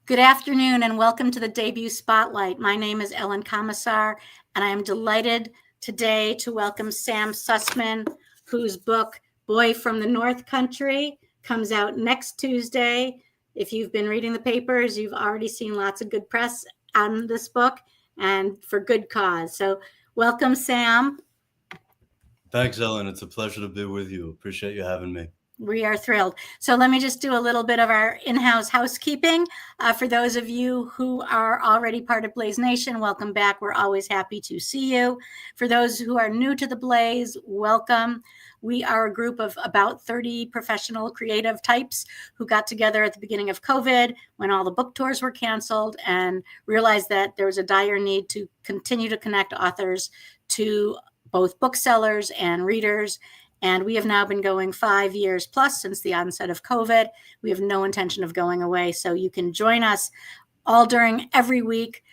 Good afternoon and welcome to the Debut Spotlight. My name is Ellen Comisar and I am delighted today to welcome Sam Sussman, whose book, Boy from the North Country, comes out next Tuesday. If you've been reading the papers, you've already seen lots of good press on this book and for good cause. So welcome, Sam. Thanks, Ellen. It's a pleasure to be with you. Appreciate you having me. We are thrilled. So let me just do a little bit of our in-house housekeeping. For those of you who are already part of Blaze Nation, welcome back. We're always happy to see you. For those who are new to the Blaze, welcome. We are a group of about 30 professional creative types who got together at the beginning of COVID when all the book tours were canceled and realized that there was a dire need to continue to connect authors to both booksellers and readers. And we have now been going 5 years plus since the onset of COVID. We have no intention of going away. So you can join us all during every week.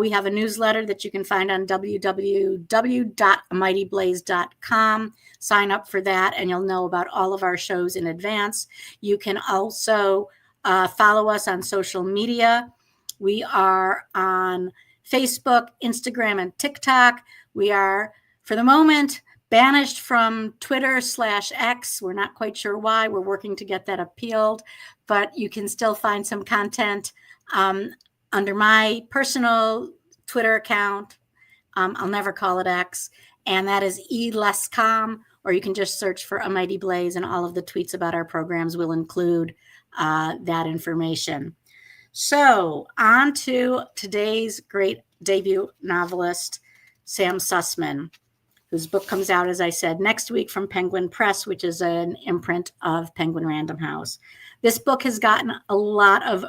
We have a newsletter that you can find on www.amightyblaze.com. Sign up for that and you'll know about all of our shows in advance. You can also follow us on social media. We are on Facebook, Instagram, and TikTok. We are, for the moment, banished from Twitter/X. We're not quite sure why. We're working to get that appealed, but you can still find some content under my personal Twitter account. I'll never call it X, and that is elescom, or you can just search for A Mighty Blaze, and all of the tweets about our programs will include that information. So on to today's great debut novelist, Sam Sussman, whose book comes out, as I said, next week from Penguin Press, which is an imprint of Penguin Random House. This book has gotten a lot of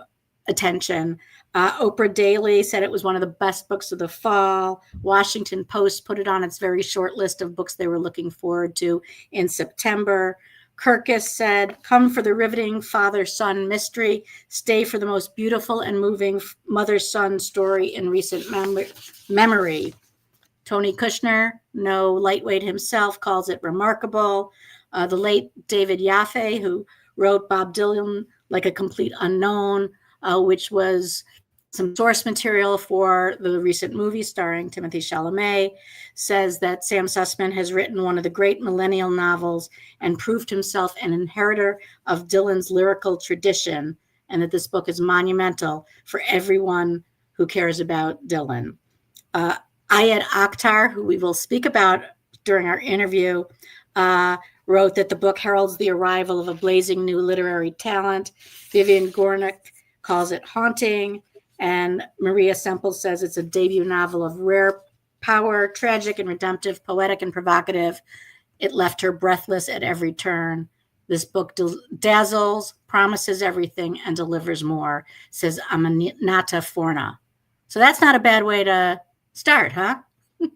attention. Oprah Daily said it was one of the best books of the fall. Washington Post put it on its very short list of books they were looking forward to in September. Kirkus said, "Come for the riveting father-son mystery. Stay for the most beautiful and moving mother-son story in recent memory." Tony Kushner, no lightweight himself, calls it remarkable. The late David Yaffe, who wrote Bob Dylan Like a Complete Unknown, which was some source material for the recent movie starring Timothée Chalamet, says that Sam Sussman has written one of the great millennial novels and proved himself an inheritor of Dylan's lyrical tradition, and that this book is monumental for everyone who cares about Dylan. Ayed Akhtar, who we will speak about during our interview, wrote that the book heralds the arrival of a blazing new literary talent. Vivian Gornick calls it haunting, and Maria Semple says it's a debut novel of rare power, tragic and redemptive, poetic and provocative. It left her breathless at every turn. This book dazzles, promises everything, and delivers more, says Aminata Forna. So that's not a bad way to start, huh? I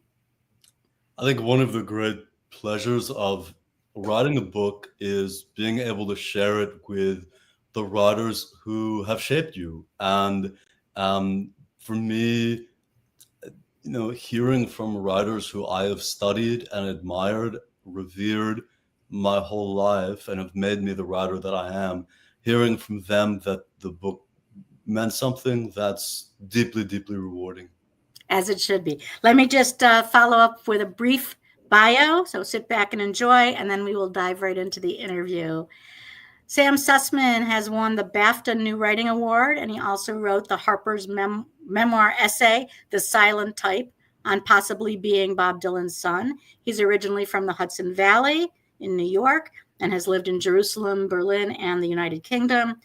think one of the great pleasures of writing a book is being able to share it with the writers who have shaped you. And for me, hearing from writers who I have studied and admired, revered my whole life, and have made me the writer that I am, hearing from them that the book meant something, that's deeply, deeply rewarding. As it should be. Let me just follow up with a brief bio. So sit back and enjoy, and then we will dive right into the interview. Sam Sussman has won the BAFTA New Writing Award, and he also wrote the Harper's memoir essay, The Silent Type, on possibly being Bob Dylan's son. He's originally from the Hudson Valley in New York and has lived in Jerusalem, Berlin, and the United Kingdom.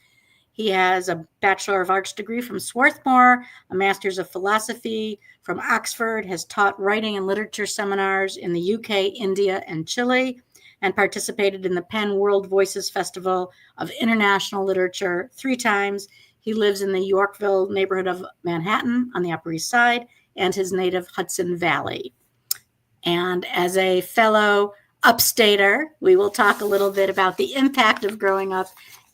He has a Bachelor of Arts degree from Swarthmore, a Master's of Philosophy from Oxford, has taught writing and literature seminars in the UK, India, and Chile, and participated in the Penn World Voices Festival of International Literature 3 times. He lives in the Yorkville neighborhood of Manhattan on the Upper East Side and his native Hudson Valley. And as a fellow upstater, we will talk a little bit about the impact of growing up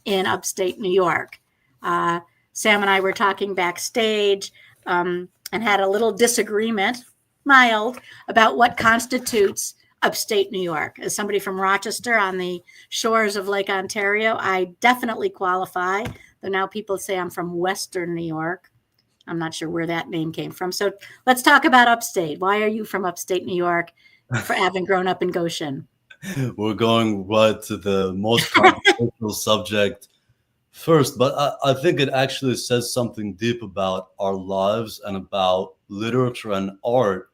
in upstate New York. Sam and I were talking backstage and had a little disagreement, mild, about what constitutes upstate New York. As somebody from Rochester on the shores of Lake Ontario, I definitely qualify. Though now people say I'm from Western New York. I'm not sure where that name came from. So let's talk about upstate. Why are you from upstate New York for having grown up in Goshen? We're going right to the most controversial subject first, but I think it actually says something deep about our lives and about literature and art.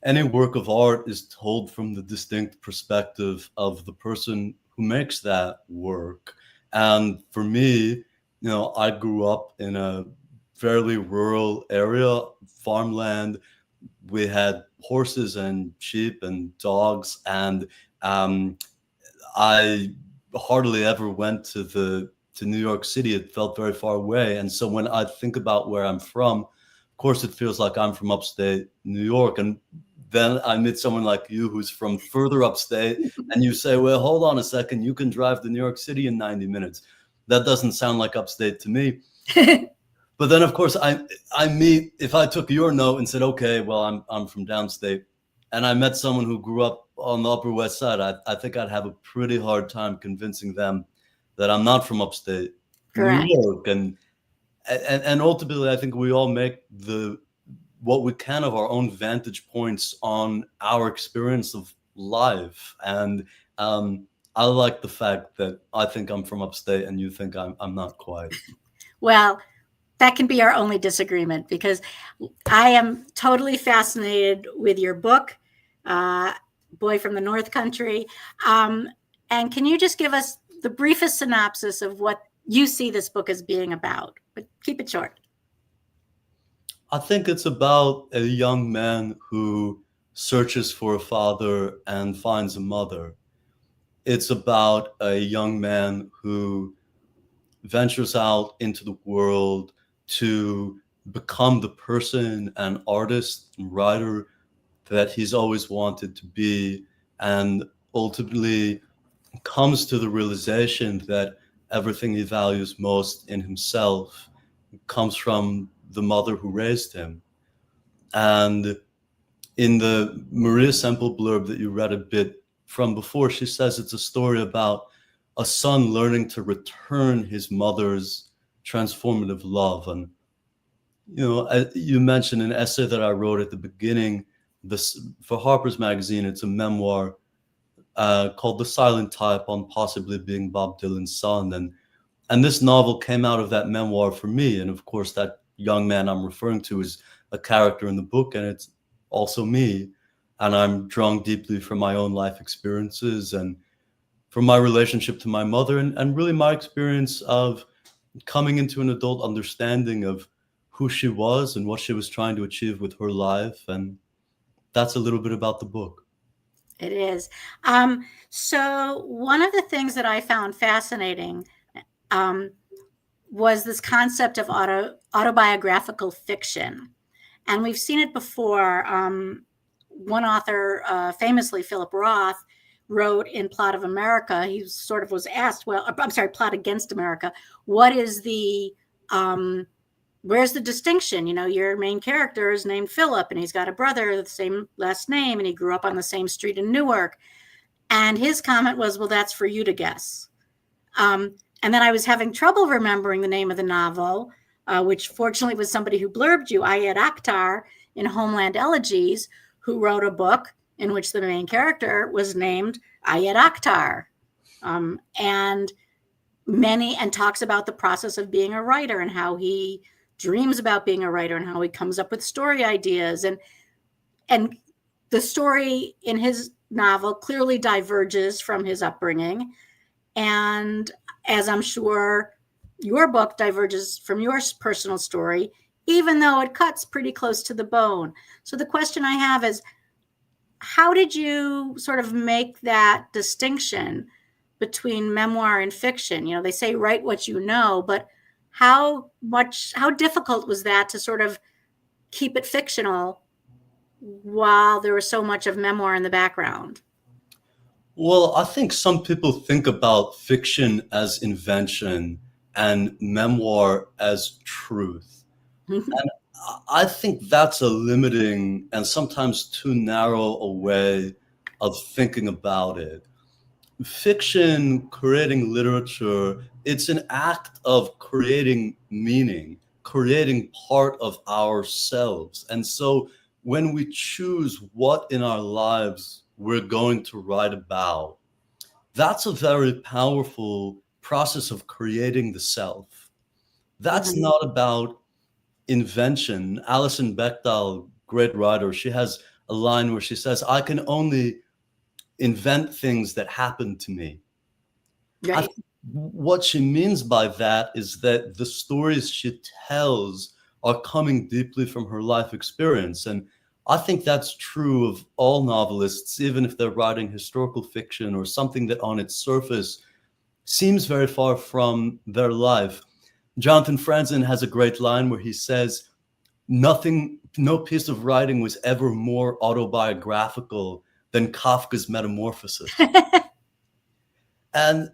Any work of art is told from the distinct perspective of the person who makes that work. And for me, I grew up in a fairly rural area, farmland. We had horses and sheep and dogs, and um, I hardly ever went to New York City. It felt very far away. And so when I think about where I'm from, of course, it feels like I'm from upstate New York. And then I meet someone like you who's from further upstate, and you say, well, hold on a second, you can drive to New York City in 90 minutes. That doesn't sound like upstate to me. But then, of course, I meet, if I took your note and said, okay, well, I'm from downstate, and I met someone who grew up on the Upper West Side, I think I'd have a pretty hard time convincing them that I'm not from upstate New Correct. York. And ultimately, I think we all make what we can of our own vantage points on our experience of life. And I like the fact that I think I'm from upstate and you think I'm not quite. Well, that can be our only disagreement, because I am totally fascinated with your book, Boy from the North Country. And can you just give us the briefest synopsis of what you see this book as being about? But keep it short. I think it's about a young man who searches for a father and finds a mother. It's about a young man who ventures out into the world to become the person and artist and writer that he's always wanted to be, and ultimately comes to the realization that everything he values most in himself comes from the mother who raised him. And in the Maria Semple blurb that you read a bit from before, she says it's a story about a son learning to return his mother's transformative love. And you mentioned an essay that I wrote at the beginning. This for Harper's Magazine. It's a memoir called "The Silent Type" on possibly being Bob Dylan's son, and this novel came out of that memoir for me. And of course, that young man I'm referring to is a character in the book, and it's also me. And I'm drawn deeply from my own life experiences and from my relationship to my mother, and really my experience of coming into an adult understanding of who she was and what she was trying to achieve with her life. And that's a little bit about the book. It is. So one of the things that I found fascinating was this concept of autobiographical fiction. And we've seen it before. One author, famously Philip Roth, wrote in Plot of America, he sort of was asked, Plot Against America, what is where's the distinction? Your main character is named Philip, and he's got a brother with the same last name, and he grew up on the same street in Newark. And his comment was, well, that's for you to guess. And then I was having trouble remembering the name of the novel, which fortunately was somebody who blurbed you, Ayed Akhtar, in Homeland Elegies, who wrote a book in which the main character was named Ayed Akhtar. And talks about the process of being a writer and how he dreams about being a writer and how he comes up with story ideas. And the story in his novel clearly diverges from his upbringing. And as I'm sure your book diverges from your personal story, even though it cuts pretty close to the bone. So the question I have is, how did you sort of make that distinction between memoir and fiction? They say write what you know, but how difficult was that to sort of keep it fictional while there was so much of memoir in the background? Well, I think some people think about fiction as invention and memoir as truth. And I think that's a limiting and sometimes too narrow a way of thinking about it. Fiction, creating literature, it's an act of creating meaning, creating part of ourselves. And so when we choose what in our lives we're going to write about, that's a very powerful process of creating the self. That's Mhm. not about invention. Alison Bechdel, great writer, she has a line where she says, I can only invent things that happen to me. I Right. think what she means by that is that the stories she tells are coming deeply from her life experience. And I think that's true of all novelists, even if they're writing historical fiction or something that on its surface seems very far from their life. Jonathan Franzen has a great line where he says, nothing, no piece of writing was ever more autobiographical than Kafka's Metamorphosis. And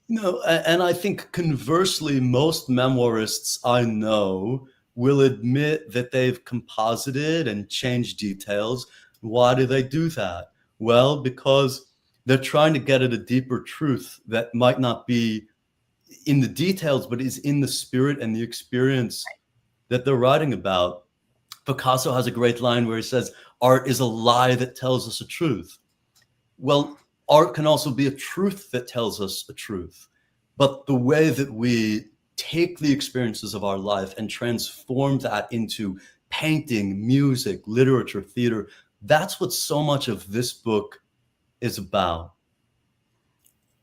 no, and I think conversely, most memoirists I know will admit that they've composited and changed details. Why do they do that? Well, because they're trying to get at a deeper truth that might not be in the details, but is in the spirit and the experience that they're writing about. Picasso has a great line where he says, art is a lie that tells us a truth. Well, art can also be a truth that tells us a truth. But the way that we take the experiences of our life and transform that into painting, music, literature, theater, that's what so much of this book is about.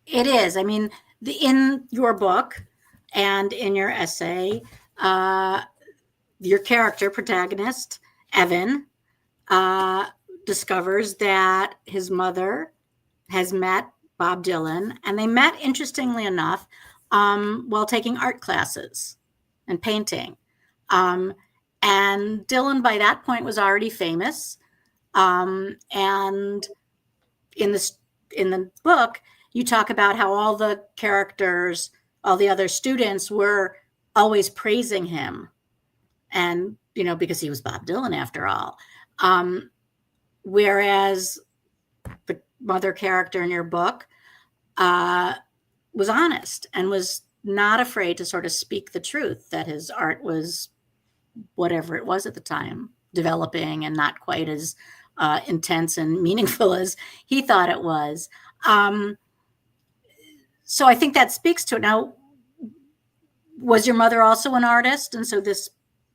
It is. I mean, in your book and in your essay, uh, your character protagonist, Evan, uh, discovers that his mother has met Bob Dylan, and they met, interestingly enough, while taking art classes and painting. Um, and Dylan, by that point, was already famous. And in this in the book, you talk about how all the characters, all the other students, were always praising him, and because he was Bob Dylan after all. Whereas the mother character in your book uh, was honest and was not afraid to sort of speak the truth that his art was whatever it was at the time, developing and not quite as intense and meaningful as he thought it was. Um, so I think that speaks to it. Now, was your mother also an artist, and so this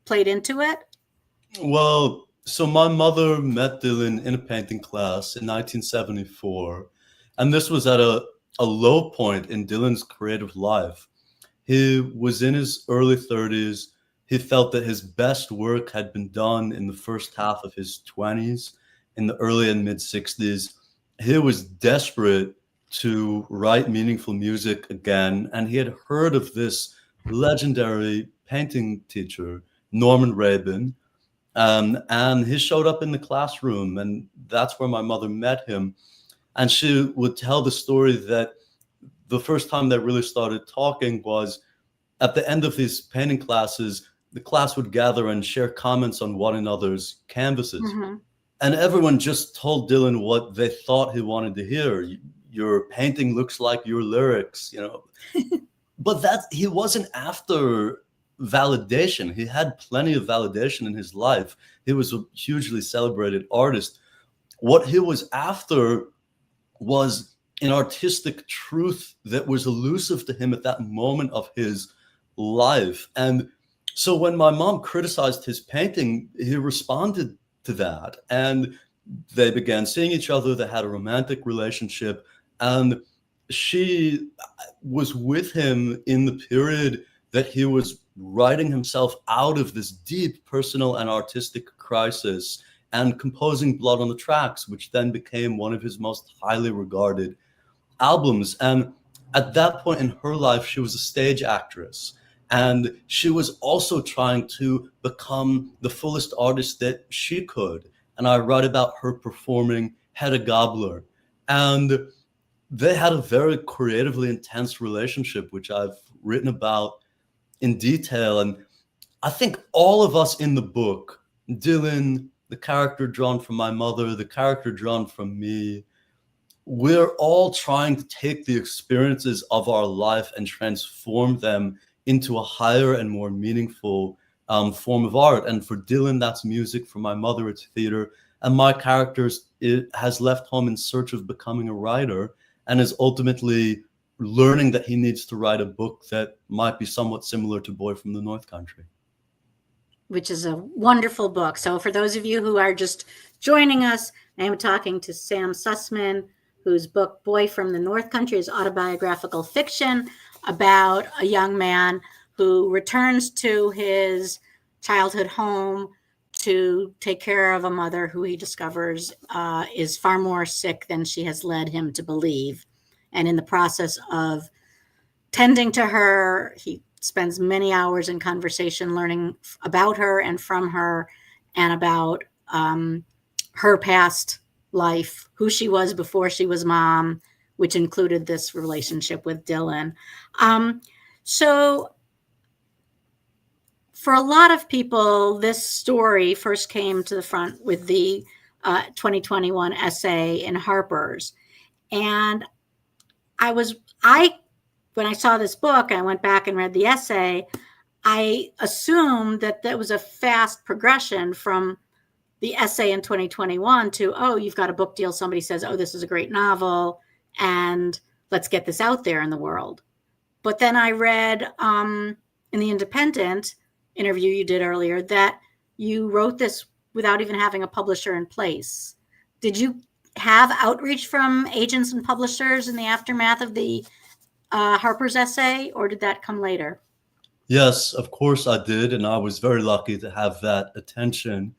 played into it? Well, so my mother met Dylan in a painting class in 1974, and this was at a low point in Dylan's creative life. He was in his early 30s. He felt that his best work had been done in the first half of his 20s, in the early and mid 60s. He was desperate to write meaningful music again, and he had heard of this legendary painting teacher, Norman Rabin, and he showed up in the classroom, and that's where my mother met him. And she would tell the story that the first time they really started talking was at the end of these painting classes. The class would gather and share comments on one another's canvases. Mm-hmm. And everyone just told Dylan what they thought he wanted to hear. Your painting looks like your lyrics. But that he wasn't after validation. He had plenty of validation in his life. He was a hugely celebrated artist. What he was after was an artistic truth that was elusive to him at that moment of his life. And so when my mom criticized his painting, he responded to that. And they began seeing each other. They had a romantic relationship. And she was with him in the period that he was writing himself out of this deep personal and artistic crisis and composing Blood on the Tracks, which then became one of his most highly regarded albums. And at that point in her life, she was a stage actress. And she was also trying to become the fullest artist that she could. And I write about her performing Hedda Gabler. And they had a very creatively intense relationship, which I've written about in detail. And I think all of us in the book, Dylan, the character drawn from my mother, the character drawn from me, we're all trying to take the experiences of our life and transform them into a higher and more meaningful form of art. And for Dylan, that's music. For my mother, it's theater. And my characters, it has left home in search of becoming a writer and is ultimately learning that he needs to write a book that might be somewhat similar to Boy from the North Country. Which is a wonderful book. So for those of you who are just joining us, I am talking to Sam Sussman, whose book Boy from the North Country is autobiographical fiction about a young man who returns to his childhood home to take care of a mother who he discovers is far more sick than she has led him to believe. And in the process of tending to her, he spends many hours in conversation learning about her and from her and about her past life, who she was before she was mom, which included this relationship with Dylan. So for a lot of people, this story first came to the front with the 2021 essay in Harper's. And when I saw this book, I went back and read the essay. I assumed that that was a fast progression from the essay in 2021 to, oh, you've got a book deal. Somebody says, oh, this is a great novel, and let's get this out there in the world. But then I read in the Independent interview you did earlier that you wrote this without even having a publisher in place. Did you have outreach from agents and publishers in the aftermath of the Harper's essay, or did that come later? Yes, of course I did. And I was very lucky to have that attention.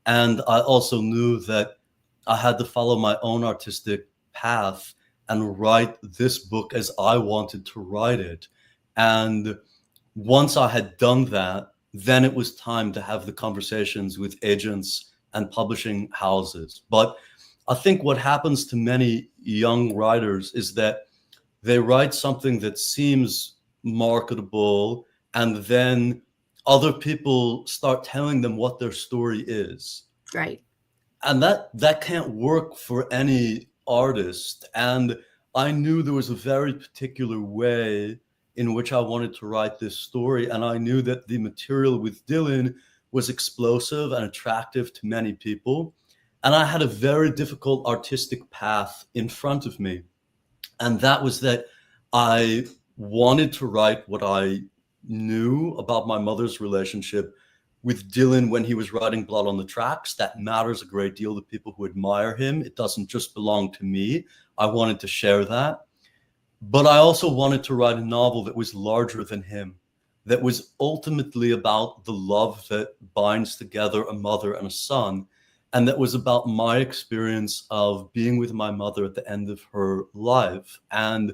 And I also knew that I had to follow my own artistic path and write this book as I wanted to write it. And once I had done that, then it was time to have the conversations with agents and publishing houses. But I think what happens to many young writers is that they write something that seems marketable, and then other people start telling them what their story is. Right. And that can't work for any artist. And I knew there was a very particular way in which I wanted to write this story. And I knew that the material with Dylan was explosive and attractive to many people. And I had a very difficult artistic path in front of me. And that was that I wanted to write what I knew about my mother's relationship with Dylan when he was writing Blood on the Tracks. That matters a great deal to people who admire him. It doesn't just belong to me. I wanted to share that. But I also wanted to write a novel that was larger than him, that was ultimately about the love that binds together a mother and a son, and that was about my experience of being with my mother at the end of her life. And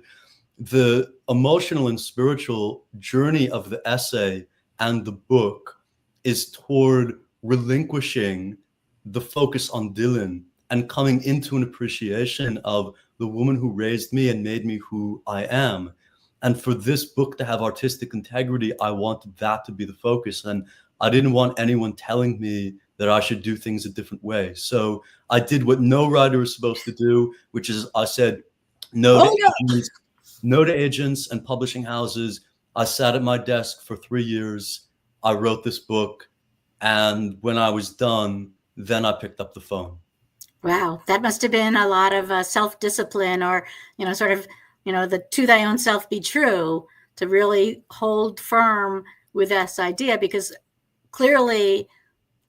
the emotional and spiritual journey of the essay and the book is toward relinquishing the focus on Dylan and coming into an appreciation of the woman who raised me and made me who I am. And for this book to have artistic integrity, I wanted that to be the focus. And I didn't want anyone telling me that I should do things a different way. So I did what no writer is supposed to do, which is I said no to agents and publishing houses. I sat at my desk for 3 years. I wrote this book. And when I was done, then I picked up the phone. Wow, that must have been a lot of self-discipline, or, sort of, the to thy own self be true, to really hold firm with this idea, because clearly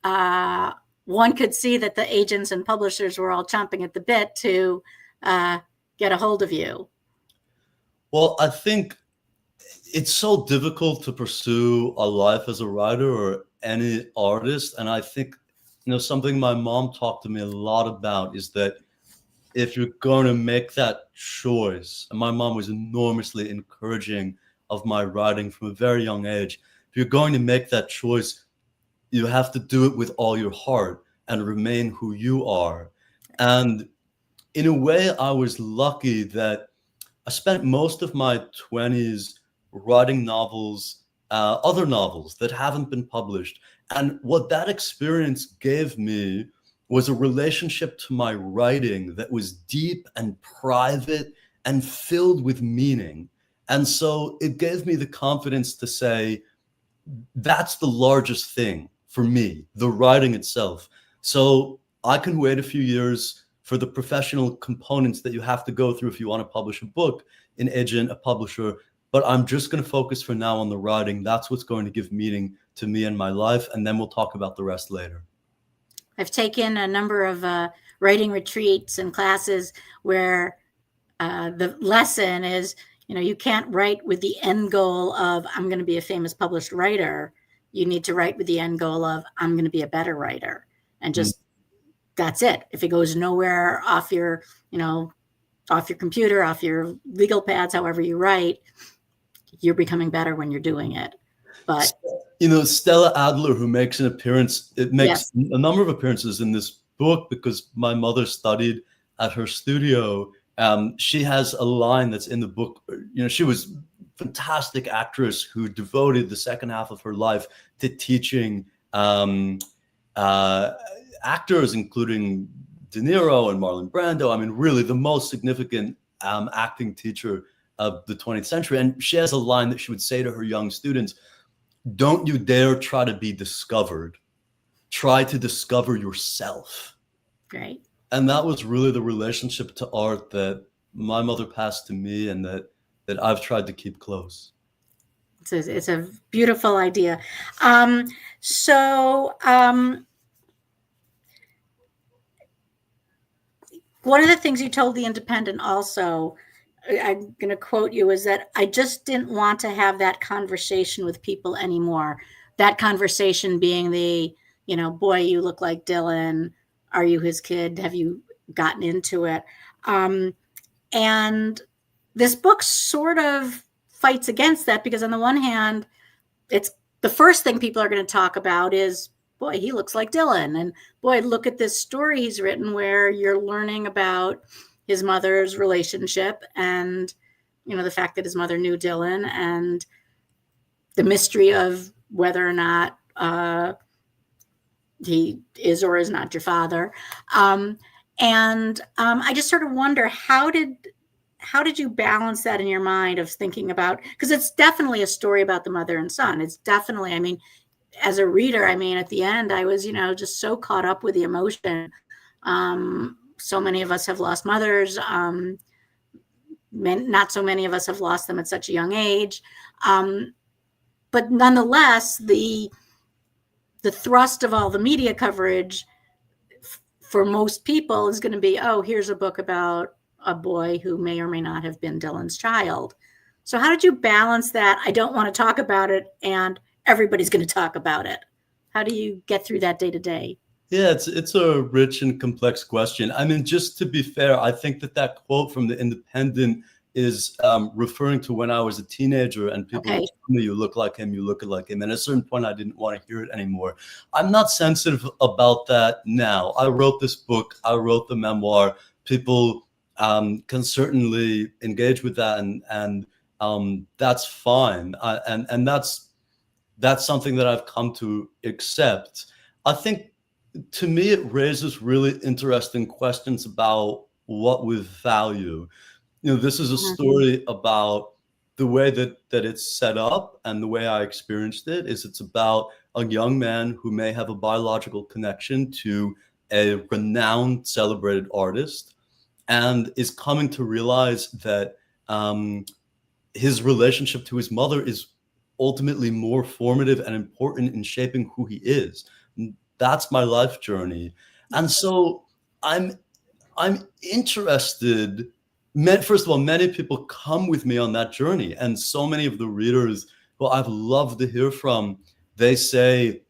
one could see that the agents and publishers were all chomping at the bit to get a hold of you. Well, I think it's so difficult to pursue a life as a writer or any artist. And I think, something my mom talked to me a lot about is that if you're going to make that choice, and my mom was enormously encouraging of my writing from a very young age, if you're going to make that choice, you have to do it with all your heart and remain who you are. And in a way, I was lucky that I spent most of my 20s writing novels, other novels that haven't been published. And what that experience gave me was a relationship to my writing that was deep and private and filled with meaning. And so it gave me the confidence to say, that's the largest thing for me, the writing itself. So I can wait a few years for the professional components that you have to go through if you want to publish a book, an agent, a publisher. But I'm just going to focus for now on the writing. That's what's going to give meaning to me and my life. And then we'll talk about the rest later. I've taken a number of writing retreats and classes where the lesson is, you can't write with the end goal of, I'm going to be a famous published writer. You need to write with the end goal of, I'm going to be a better writer. And just, that's it. If it goes nowhere off your computer, off your legal pads, however you write, you're becoming better when you're doing it. But Stella Adler, who makes an appearance, makes a number of appearances in this book because my mother studied at her studio. She has a line that's in the book. She was a fantastic actress who devoted the second half of her life to teaching actors, including De Niro and Marlon Brando. I mean, really the most significant acting teacher of the 20th century. And she has a line that she would say to her young students: don't you dare try to be discovered. Try to discover yourself. Right. And that was really the relationship to art that my mother passed to me and that I've tried to keep close. It's a beautiful idea. One of the things you told The Independent also, I'm going to quote you, is that I just didn't want to have that conversation with people anymore. That conversation being the, boy, you look like Dylan. Are you his kid? Have you gotten into it? And this book sort of fights against that because on the one hand, it's the first thing people are going to talk about is, boy, he looks like Dylan. And boy, look at this story he's written where you're learning about his mother's relationship and, the fact that his mother knew Dylan and the mystery of whether or not he is or is not your father. I just sort of wonder, how did you balance that in your mind of thinking about, because it's definitely a story about the mother and son. It's definitely, as a reader, at the end, I was, just so caught up with the emotion. So many of us have lost mothers. Not so many of us have lost them at such a young age. But nonetheless, the thrust of all the media coverage for most people is going to be, oh, here's a book about a boy who may or may not have been Dylan's child. So how did you balance that? I don't want to talk about it, and everybody's going to talk about it. How do you get through that day to day? Yeah, it's a rich and complex question. Just to be fair, I think that quote from The Independent is referring to when I was a teenager and people would tell me, you look like him, you look like him. And at a certain point, I didn't want to hear it anymore. I'm not sensitive about that now. I wrote this book. I wrote the memoir. People can certainly engage with that, and that's fine. And that's something that I've come to accept. I think, to me, it raises really interesting questions about what we value. This is a story about the way that it's set up, and the way I experienced it is it's about a young man who may have a biological connection to a renowned, celebrated artist, and is coming to realize that his relationship to his mother is ultimately more formative and important in shaping who he is. That's my life journey. And so I'm interested. First of all, many people come with me on that journey. And so many of the readers who I've loved to hear from, they say,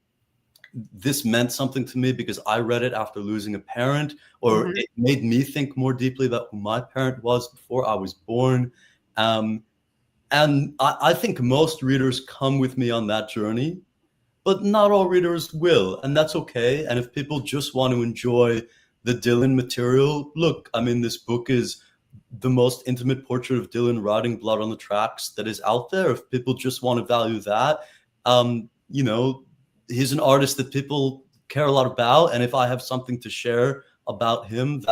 this meant something to me because I read it after losing a parent, or it made me think more deeply about who my parent was before I was born. And I think most readers come with me on that journey. But not all readers will, and that's okay. And if people just want to enjoy the Dylan material, look, this book is the most intimate portrait of Dylan riding blood on the tracks that is out there. If people just want to value that, he's an artist that people care a lot about. And if I have something to share about him,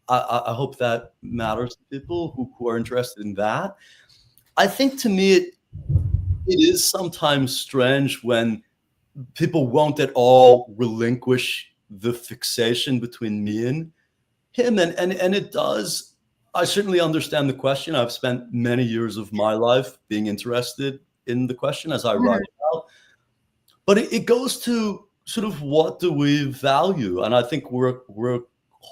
I hope that matters to people who are interested in that. I think to me, it is sometimes strange when people won't at all relinquish the fixation between me and him. And it does. I certainly understand the question. I've spent many years of my life being interested in the question as I write about. But it goes to sort of what do we value? And I think we're a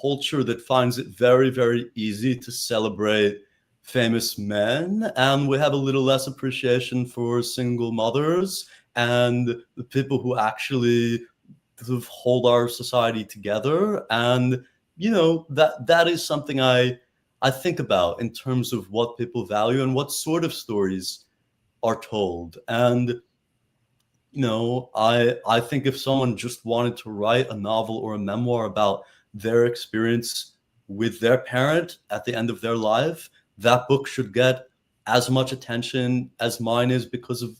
culture that finds it very, very easy to celebrate famous men, and we have a little less appreciation for single mothers and the people who actually sort of hold our society together. And that is something I think about in terms of what people value and what sort of stories are told. And I think if someone just wanted to write a novel or a memoir about their experience with their parent at the end of their life, that book should get as much attention as mine is, because of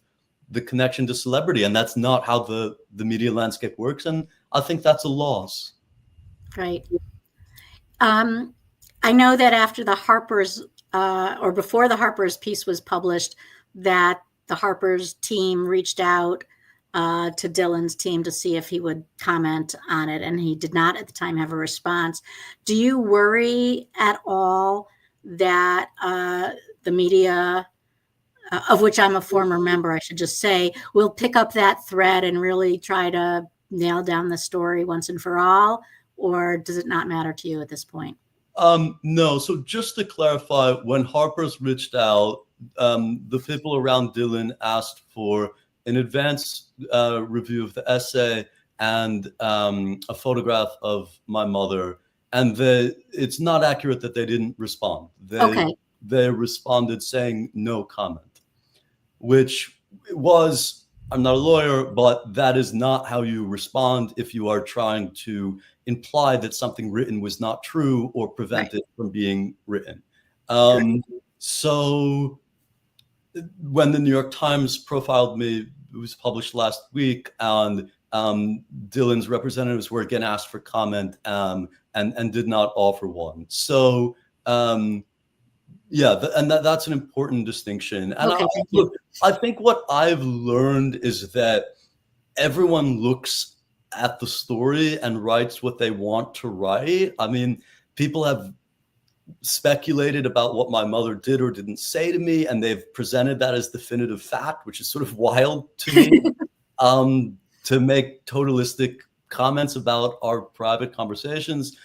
the connection to celebrity. And that's not how the media landscape works. And I think that's a loss. Right. I know that after the Harper's, or before the Harper's piece was published, that the Harper's team reached out to Dylan's team to see if he would comment on it, and he did not at the time have a response. Do you worry at all that the media, of which I'm a former member, I should just say, will pick up that thread and really try to nail down the story once and for all? Or does it not matter to you at this point? No. So just to clarify, when Harper's reached out, the people around Dylan asked for an advance review of the essay and a photograph of my mother. And it's not accurate that they didn't respond. They responded saying no comment, which was, I'm not a lawyer, but that is not how you respond if you are trying to imply that something written was not true or prevent it from being written. So when the New York Times profiled me, it was published last week, and Dylan's representatives were again asked for comment and did not offer one. So that's an important distinction. And I think what I've learned is that everyone looks at the story and writes what they want to write. I mean, people have speculated about what my mother did or didn't say to me, and they've presented that as definitive fact, which is sort of wild to me. To make totalistic comments about our private conversations.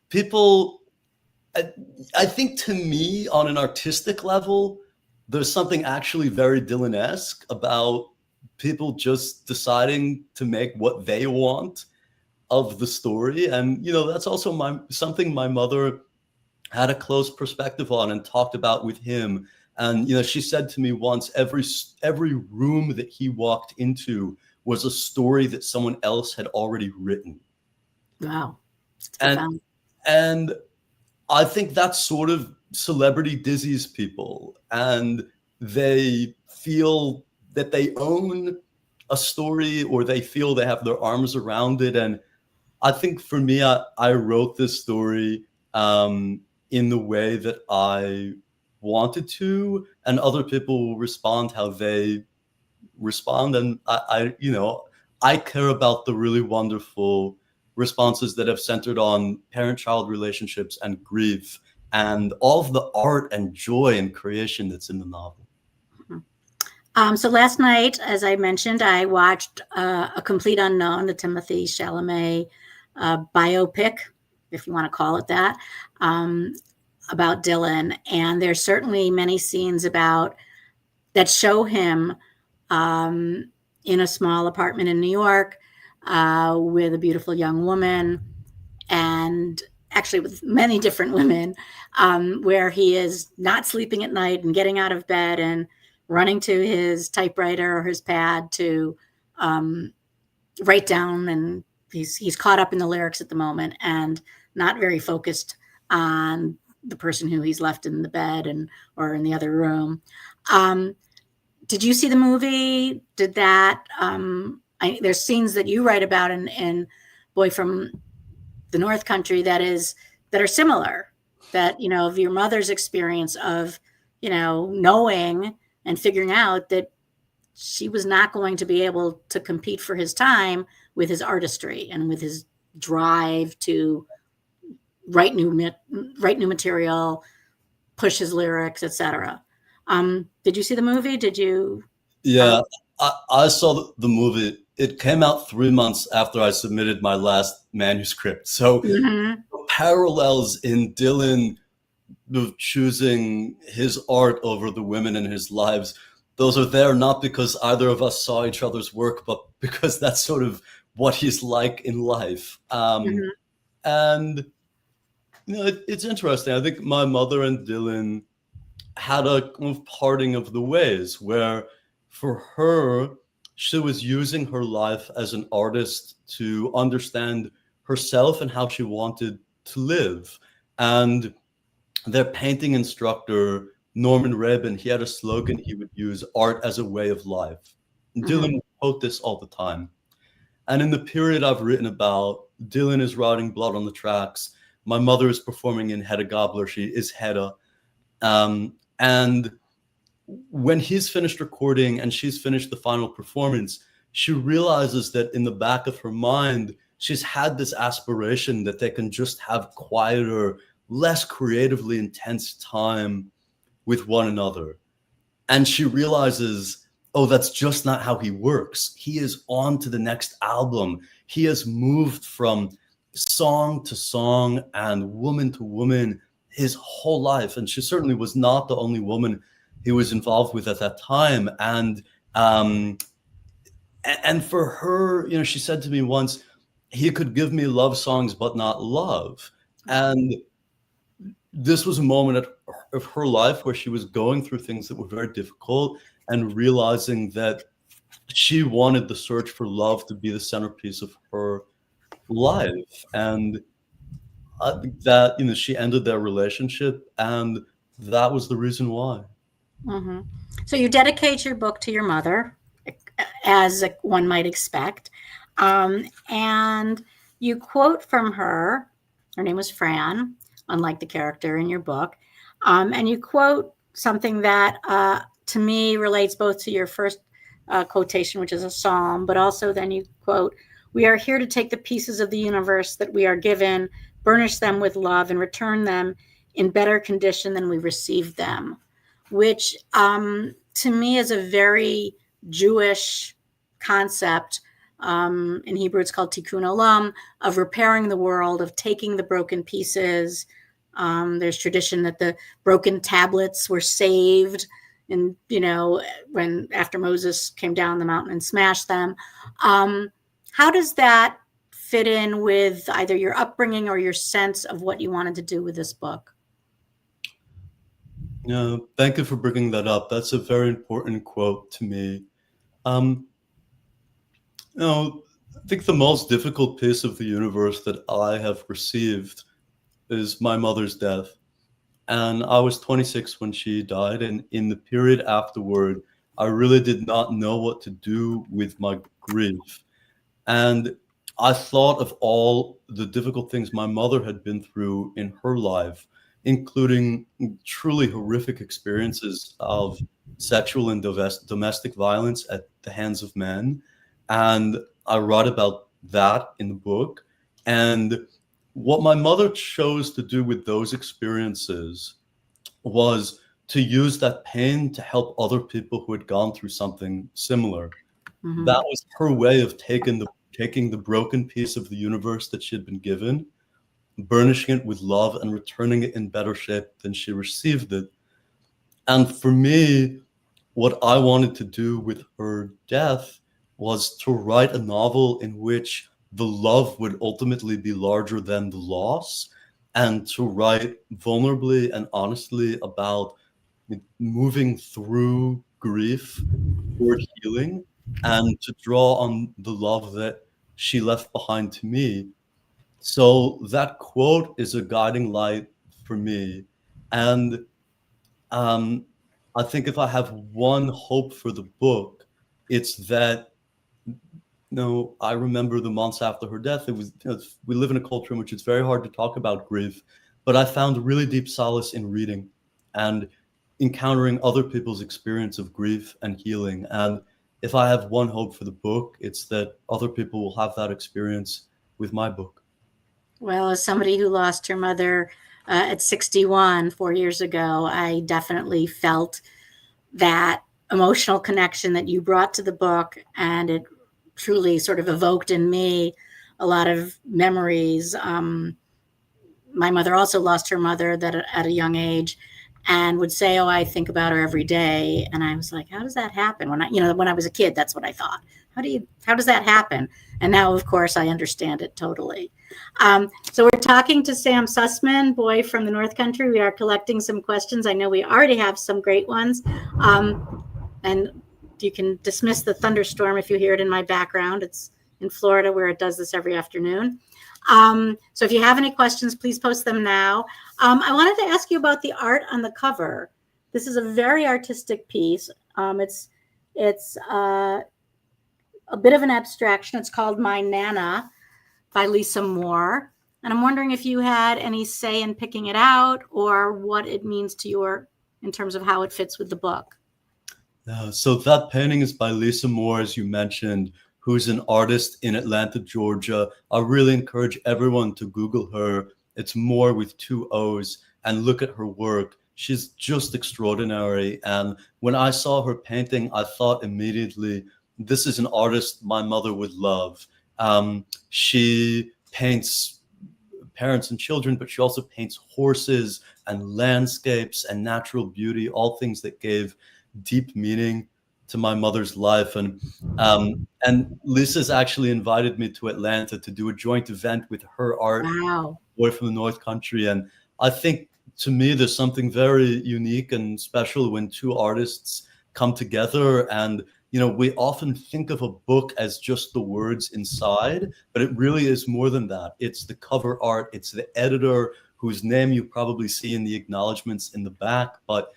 People, I think, to me, on an artistic level, there's something actually very Dylan-esque about people just deciding to make what they want of the story. And, that's also something my mother had a close perspective on and talked about with him. And, she said to me once, every room that he walked into was a story that someone else had already written. Wow. And I think that sort of celebrity dizzies people, and they feel that they own a story, or they feel they have their arms around it. And I think for me, I wrote this story in the way that I wanted to, and other people will respond how they respond. And I care about the really wonderful responses that have centered on parent-child relationships and grief and all of the art and joy and creation that's in the novel. So last night, as I mentioned, I watched A Complete Unknown, the Timothée Chalamet biopic, if you want to call it that, about Dylan. And there's certainly many scenes that show him in a small apartment in New York with a beautiful young woman, and actually with many different women, where he is not sleeping at night and getting out of bed and running to his typewriter or his pad to write down, and he's caught up in the lyrics at the moment and not very focused on the person who he's left in the bed or in the other room. Did you see the movie? Did that there's scenes that you write about in Boy from the North Country that are similar, that, of your mother's experience of, knowing and figuring out that she was not going to be able to compete for his time with his artistry and with his drive to write new material, push his lyrics, etc. Did you see the movie? Did you? Yeah, I saw the movie. It came out 3 months after I submitted my last manuscript. So Mhm. parallels in Dylan choosing his art over the women in his lives, those are there not because either of us saw each other's work, but because that's sort of what he's like in life. Mhm. And it's interesting. I think my mother and Dylan had a kind of parting of the ways where, for her, she was using her life as an artist to understand herself and how she wanted to live. And their painting instructor, Norman Rabin, he had a slogan he would use: art as a way of life. Dylan Mhm. would quote this all the time. And in the period I've written about, Dylan is writing Blood on the Tracks. My mother is performing in Hedda Gabler. She is Hedda. And when he's finished recording and she's finished the final performance, she realizes that in the back of her mind, she's had this aspiration that they can just have quieter, less creatively intense time with one another. And she realizes, oh, that's just not how he works. He is on to the next album. He has moved from song to song and woman to woman his whole life. And she certainly was not the only woman he was involved with at that time. Um, and for her, she said to me once, he could give me love songs, but not love. And this was a moment of her life where she was going through things that were very difficult and realizing that she wanted the search for love to be the centerpiece of her life. And I think that, she ended their relationship, and that was the reason why. Mhm. So you dedicate your book to your mother, as one might expect, and you quote from her. Her name was Fran, unlike the character in your book, and you quote something that, to me, relates both to your first quotation, which is a psalm, but also then you quote, "We are here to take the pieces of the universe that we are given, burnish them with love, and return them in better condition than we received them," which, to me, is a very Jewish concept. In Hebrew, it's called tikkun olam, of repairing the world, of taking the broken pieces. There's tradition that the broken tablets were saved, and when after Moses came down the mountain and smashed them. How does that fit in with either your upbringing or your sense of what you wanted to do with this book? Yeah, thank you for bringing that up. That's a very important quote to me. Um, you know, I think the most difficult piece of the universe that I have received is my mother's death. And I was 26 when she died. And in the period afterward, I really did not know what to do with my grief. And I thought of all the difficult things my mother had been through in her life, including truly horrific experiences of sexual and domestic violence at the hands of men. And I write about that in the book. And what my mother chose to do with those experiences was to use that pain to help other people who had gone through something similar. Mm-hmm. That was her way of taking the broken piece of the universe that she had been given, burnishing it with love, and returning it in better shape than she received it. And for me, what I wanted to do with her death was to write a novel in which the love would ultimately be larger than the loss, and to write vulnerably and honestly about moving through grief toward healing, and to draw on the love that she left behind to me. So that quote is a guiding light for me. And um, I think if I have one hope for the book, it's that No, I remember the months after her death. It was, we live in a culture in which it's very hard to talk about grief, but I found really deep solace in reading and encountering other people's experience of grief and healing. And if I have one hope for the book, it's that other people will have that experience with my book. Well, as somebody who lost her mother at 61 4 years ago, I definitely felt that emotional connection that you brought to the book, and it truly sort of evoked in me a lot of memories. My mother also lost her mother at a young age, and would say, "Oh, I think about her every day." And I was like, "How does that happen?" When I was a kid, that's what I thought. How does that happen? And now, of course, I understand it totally. So we're talking to Sam Sussman, boy from the North Country. We are collecting some questions. I know we already have some great ones. And you can dismiss the thunderstorm if you hear it in my background. It's in Florida where it does this every afternoon. So if you have any questions, please post them now. I wanted to ask you about the art on the cover. This is a very artistic piece. It's a bit of an abstraction. It's called My Nana by Lisa Moore. And I'm wondering if you had any say in picking it out or what it means to you in terms of how it fits with the book. So that painting is by Lisa Moore, as you mentioned, who's an artist in Atlanta, Georgia. I really encourage everyone to Google her. It's Moore with 2 O's, and look at her work. She's just extraordinary. And when I saw her painting, I thought immediately, this is an artist my mother would love. She paints parents and children, but she also paints horses and landscapes and natural beauty, all things that gave deep meaning to my mother's life. And Lisa's actually invited me to Atlanta to do a joint event with her art. Wow. Boy from the North Country. And I think, to me, there's something very unique and special when 2 artists come together. And we often think of a book as just the words inside, but it really is more than that. It's the cover art, it's the editor whose name you probably see in the acknowledgments in the back, but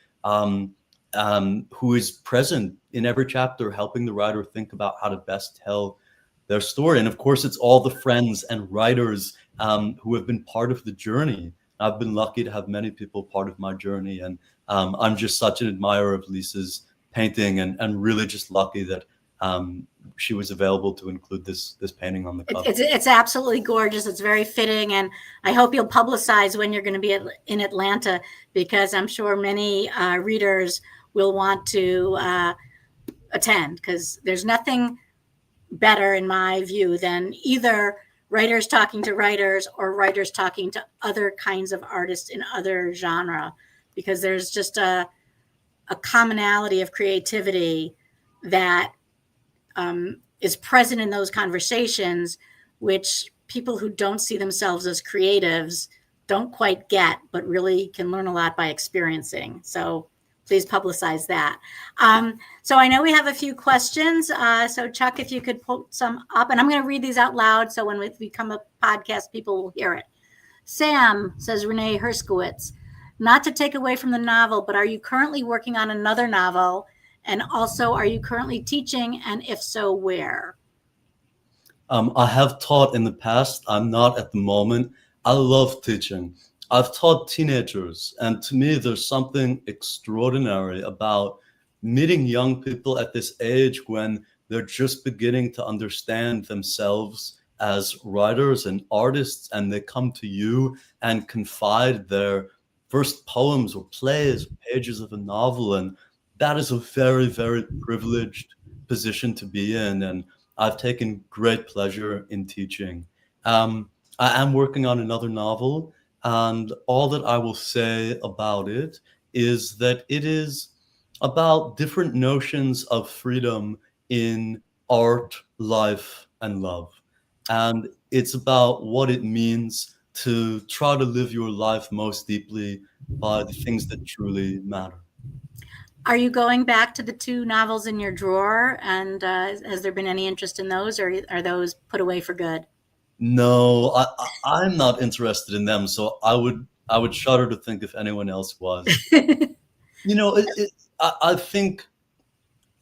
who is present in every chapter, helping the writer think about how to best tell their story. And of course, it's all the friends and writers who have been part of the journey. I've been lucky to have many people part of my journey, and I'm just such an admirer of Lisa's painting, and really just lucky that she was available to include this painting on the cover. It's absolutely gorgeous. It's very fitting, and I hope you'll publicize when you're going to be in Atlanta, because I'm sure many readers will want to attend, because there's nothing better, in my view, than either writers talking to writers or writers talking to other kinds of artists in other genre, because there's just a commonality of creativity that is present in those conversations, which people who don't see themselves as creatives don't quite get, but really can learn a lot by experiencing. So please publicize that. So I know we have a few questions. So Chuck, if you could put some up, and I'm going to read these out loud, so when we become a podcast, people will hear it. Sam, says Renee Herskowitz, not to take away from the novel, but are you currently working on another novel? And also, are you currently teaching? And if so, where? I have taught in the past. I'm not at the moment. I love teaching. I've taught teenagers, and to me, there's something extraordinary about meeting young people at this age when they're just beginning to understand themselves as writers and artists, and they come to you and confide their first poems or plays, pages of a novel. And that is a very, very privileged position to be in. And I've taken great pleasure in teaching. I am working on another novel, and all that I will say about it is that it is about different notions of freedom in art, life, and love. And it's about what it means to try to live your life most deeply by the things that truly matter. Are you going back to the 2 novels in your drawer? And has there been any interest in those, or are those put away for good? No, I'm not interested in them. So I would shudder to think if anyone else was. I think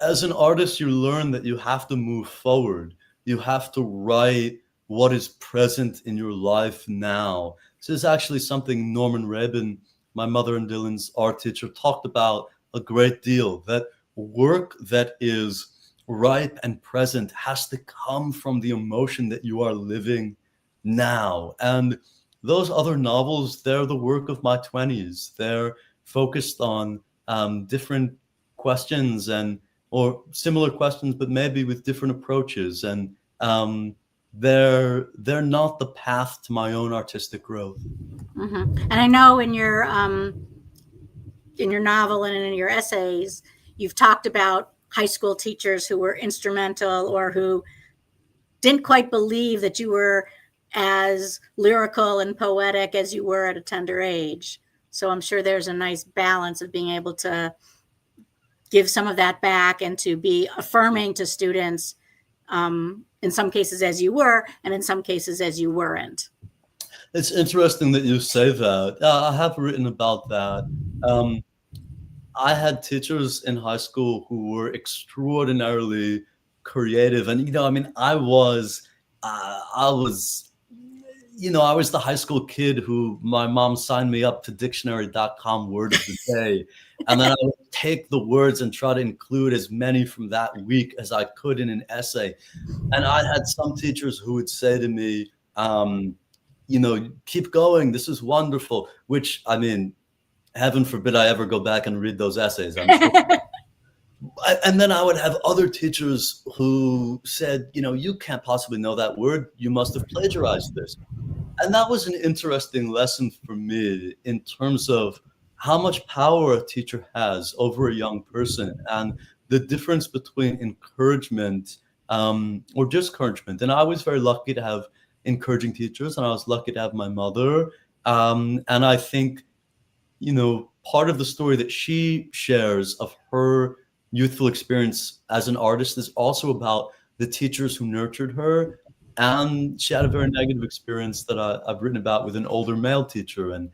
as an artist, you learn that you have to move forward. You have to write what is present in your life now. So this is actually something Norman Rabin, my mother and Dylan's art teacher, talked about a great deal, that work that is ripe and present has to come from the emotion that you are living now. And those other novels, they're the work of my 20s. They're focused on different questions and or similar questions, but maybe with different approaches. And they're not the path to my own artistic growth. Mm-hmm. And I know in your novel and in your essays, you've talked about high school teachers who were instrumental or who didn't quite believe that you were as lyrical and poetic as you were at a tender age. So I'm sure there's a nice balance of being able to give some of that back and to be affirming to students, in some cases as you were, and in some cases as you weren't. It's interesting that you say that. I have written about that. I had teachers in high school who were extraordinarily creative, and I mean, I was the high school kid who my mom signed me up to dictionary.com word of the day. And then I would take the words and try to include as many from that week as I could in an essay. And I had some teachers who would say to me, keep going. This is wonderful, which, I mean, heaven forbid I ever go back and read those essays. I'm sure. And then I would have other teachers who said, you can't possibly know that word. You must have plagiarized this. And that was an interesting lesson for me in terms of how much power a teacher has over a young person and the difference between encouragement or discouragement. And I was very lucky to have encouraging teachers, and I was lucky to have my mother. And I think, part of the story that she shares of her youthful experience as an artist is also about the teachers who nurtured her. And she had a very negative experience that I've written about with an older male teacher. And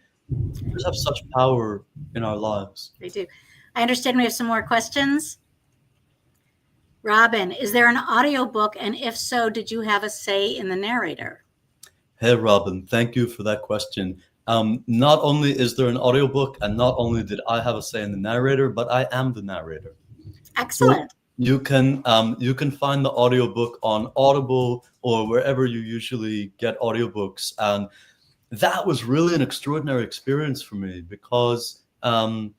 teachers have such power in our lives. They do. I understand we have some more questions. Robin, is there an audiobook? And if so, did you have a say in the narrator? Hey, Robin, thank you for that question. Not only is there an audiobook, and not only did I have a say in the narrator, but I am the narrator. Excellent. So you can find the audiobook on Audible or wherever you usually get audiobooks. And that was really an extraordinary experience for me because the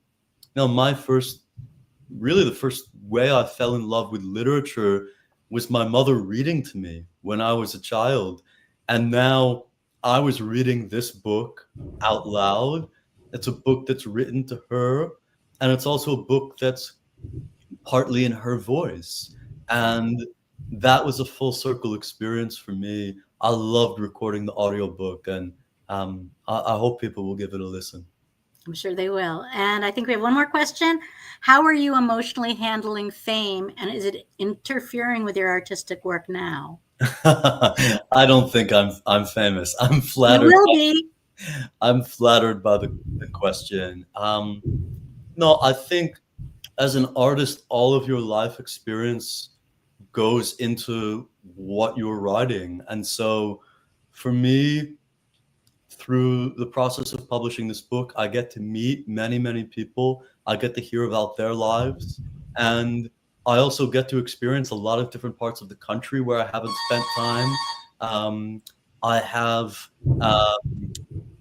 first way I fell in love with literature was my mother reading to me when I was a child. And now I was reading this book out loud. It's a book that's written to her, and it's also a book that's partly in her voice. And that was a full circle experience for me. I loved recording the audiobook, and I hope people will give it a listen. I'm sure they will. And I think we have one more question. How are you emotionally handling fame, and is it interfering with your artistic work now? I don't think I'm famous. I'm flattered. You will be. I'm flattered by the question. No, I think as an artist, all of your life experience goes into what you're writing. And so for me, through the process of publishing this book, I get to meet many, many people. I get to hear about their lives. And I also get to experience a lot of different parts of the country where I haven't spent time. I have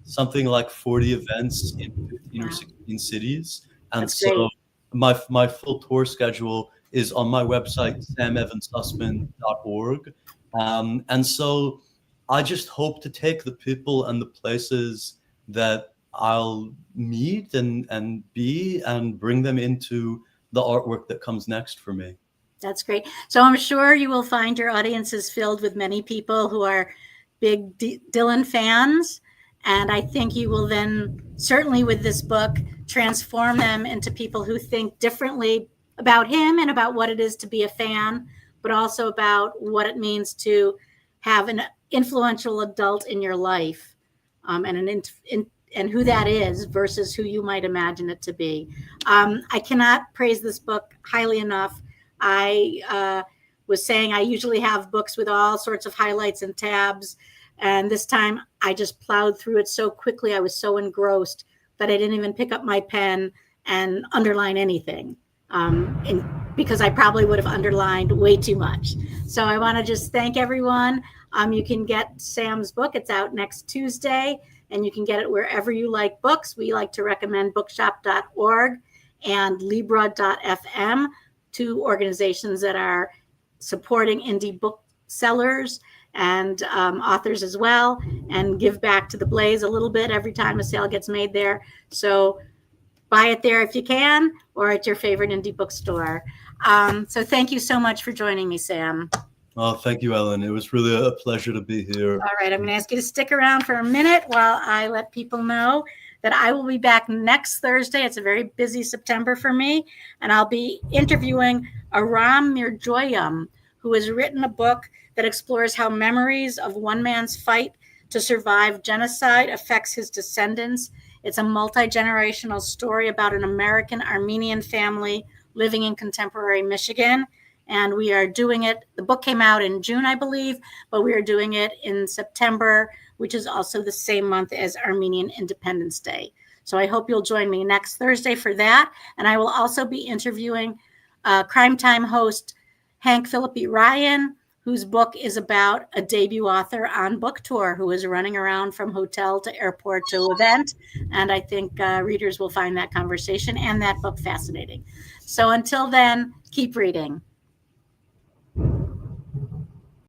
something like 40 events in 15 or 16 cities. And That's so great. my full tour schedule is on my website, samevansussman.org. And so I just hope to take the people and the places that I'll meet and be and bring them into the artwork that comes next for me. That's great. So I'm sure you will find your audiences filled with many people who are big Dylan fans. And I think you will then, certainly with this book, transform them into people who think differently about him and about what it is to be a fan, but also about what it means to have an influential adult in your life, and who that is versus who you might imagine it to be. I cannot praise this book highly enough. I was saying I usually have books with all sorts of highlights and tabs. And this time I just plowed through it so quickly. I was so engrossed that I didn't even pick up my pen and underline anything, because I probably would have underlined way too much. So I want to just thank everyone. You can get Sam's book. It's out next Tuesday, and you can get it wherever you like books. We like to recommend bookshop.org and libra.fm, two organizations that are supporting indie booksellers and authors as well, and give back to the Blaze a little bit every time a sale gets made there. So buy it there if you can, or at your favorite indie bookstore. So thank you so much for joining me, Sam. Oh, thank you, Ellen. It was really a pleasure to be here. All right, I'm going to ask you to stick around for a minute while I let people know that I will be back next Thursday. It's a very busy September for me, and I'll be interviewing Aram Mirjoyam, who has written a book that explores how memories of one man's fight to survive genocide affects his descendants. It's a multi-generational story about an American Armenian family living in contemporary Michigan. And we are doing it. The book came out in June, I believe, but we are doing it in September, which is also the same month as Armenian Independence Day. So I hope you'll join me next Thursday for that. And I will also be interviewing Crime Time host Hank Philippi Ryan, whose book is about a debut author on book tour who is running around from hotel to airport to event. And I think readers will find that conversation and that book fascinating. So until then, keep reading.